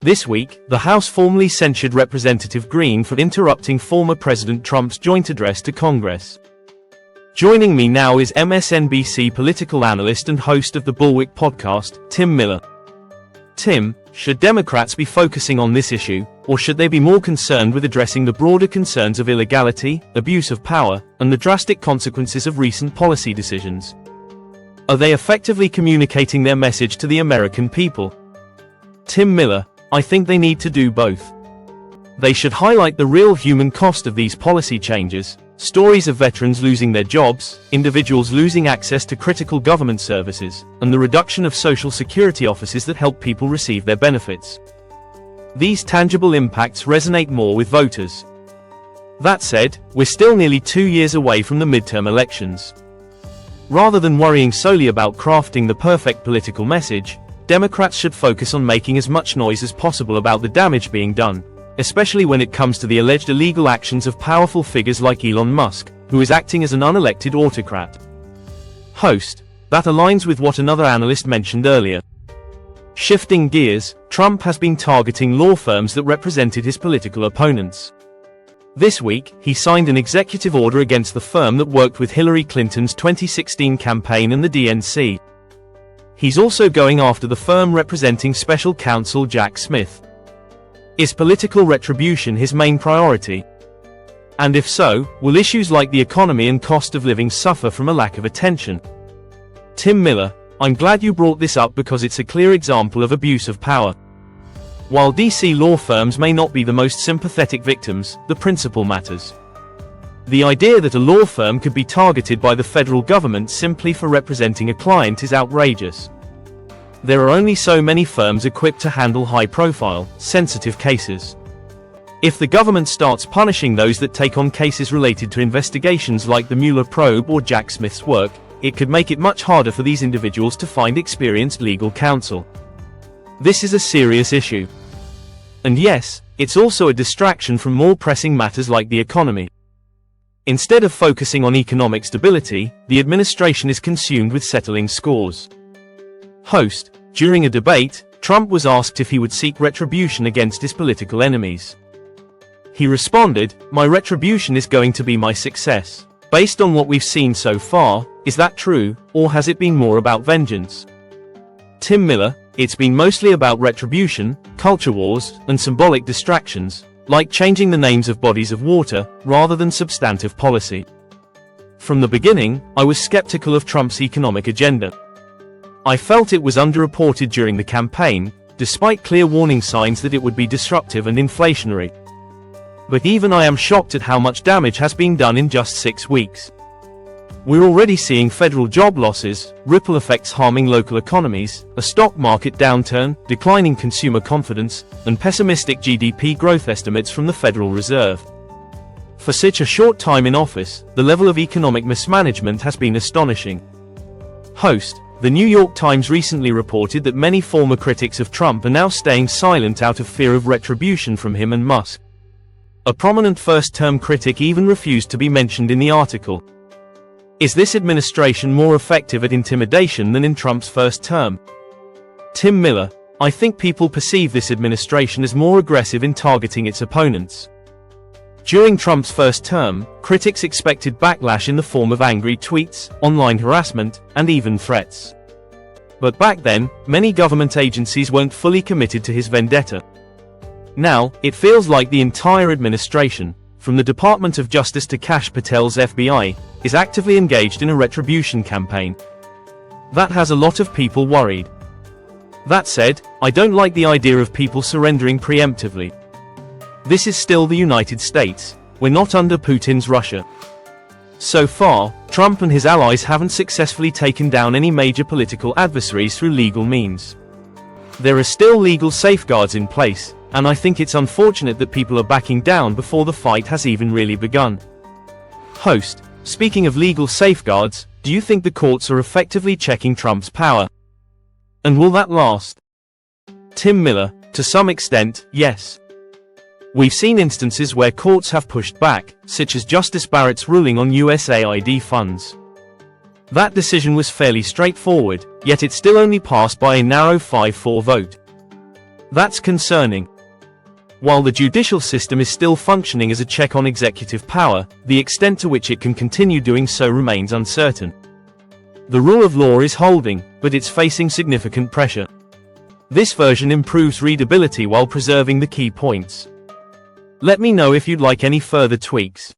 This week, the House formally censured Representative Greene for interrupting former President Trump's joint address to Congress. Joining me now is MSNBC political analyst and host of the Bulwark podcast, Tim Miller. Tim, should Democrats be focusing on this issue, or should they be more concerned with addressing the broader concerns of illegality, abuse of power, and the drastic consequences of recent policy decisions? Are they effectively communicating their message to the American people? Tim Miller, I think they need to do both. They should highlight the real human cost of these policy changes, stories of veterans losing their jobs, individuals losing access to critical government services, and the reduction of social security offices that help people receive their benefits. These tangible impacts resonate more with voters. That said, we're still nearly 2 years away from the midterm elections. Rather than worrying solely about crafting the perfect political message, Democrats should focus on making as much noise as possible about the damage being done, especially when it comes to the alleged illegal actions of powerful figures like Elon Musk, who is acting as an unelected autocrat. Host, that aligns with what another analyst mentioned earlier. Shifting gears, Trump has been targeting law firms that represented his political opponents. This week, he signed an executive order against the firm that worked with Hillary Clinton's 2016 campaign and the DNC. He's also going after the firm representing special counsel Jack Smith. Is political retribution his main priority? And if so, will issues like the economy and cost of living suffer from a lack of attention? Tim Miller, I'm glad you brought this up because it's a clear example of abuse of power. While DC law firms may not be the most sympathetic victims, the principle matters. The idea that a law firm could be targeted by the federal government simply for representing a client is outrageous. There are only so many firms equipped to handle high-profile, sensitive cases. If the government starts punishing those that take on cases related to investigations like the Mueller probe or Jack Smith's work, it could make it much harder for these individuals to find experienced legal counsel. This is a serious issue. And yes, it's also a distraction from more pressing matters like the economy. Instead of focusing on economic stability, the administration is consumed with settling scores. Host, during a debate, Trump was asked if he would seek retribution against his political enemies. He responded, "My retribution is going to be my success. Based on what we've seen so far, is that true, or has it been more about vengeance?" Tim Miller, it's been mostly about retribution, culture wars, and symbolic distractions, like changing the names of bodies of water, rather than substantive policy. From the beginning, I was skeptical of Trump's economic agenda. I felt it was underreported during the campaign, despite clear warning signs that it would be disruptive and inflationary. But even I am shocked at how much damage has been done in just 6 weeks. We're already seeing federal job losses, ripple effects harming local economies, a stock market downturn, declining consumer confidence, and pessimistic GDP growth estimates from the Federal Reserve. For such a short time in office, the level of economic mismanagement has been astonishing. Host, the New York Times recently reported that many former critics of Trump are now staying silent out of fear of retribution from him and Musk. A prominent first-term critic even refused to be mentioned in the article. Is this administration more effective at intimidation than in Trump's first term? Tim Miller, I think people perceive this administration as more aggressive in targeting its opponents. During Trump's first term, critics expected backlash in the form of angry tweets, online harassment, and even threats. But back then, many government agencies weren't fully committed to his vendetta. Now, it feels like the entire administration, from the Department of Justice to Kash Patel's FBI, is actively engaged in a retribution campaign. That has a lot of people worried. That said, I don't like the idea of people surrendering preemptively. This is still the United States. We're not under Putin's Russia. So far, Trump and his allies haven't successfully taken down any major political adversaries through legal means. There are still legal safeguards in place, and I think it's unfortunate that people are backing down before the fight has even really begun. Host, speaking of legal safeguards, do you think the courts are effectively checking Trump's power? And will that last? Tim Miller, to some extent, yes. We've seen instances where courts have pushed back, such as Justice Barrett's ruling on USAID funds. That decision was fairly straightforward, yet it still only passed by a narrow 5-4 vote. That's concerning. While the judicial system is still functioning as a check on executive power, the extent to which it can continue doing so remains uncertain. The rule of law is holding, but it's facing significant pressure. This version improves readability while preserving the key points. Let me know if you'd like any further tweaks.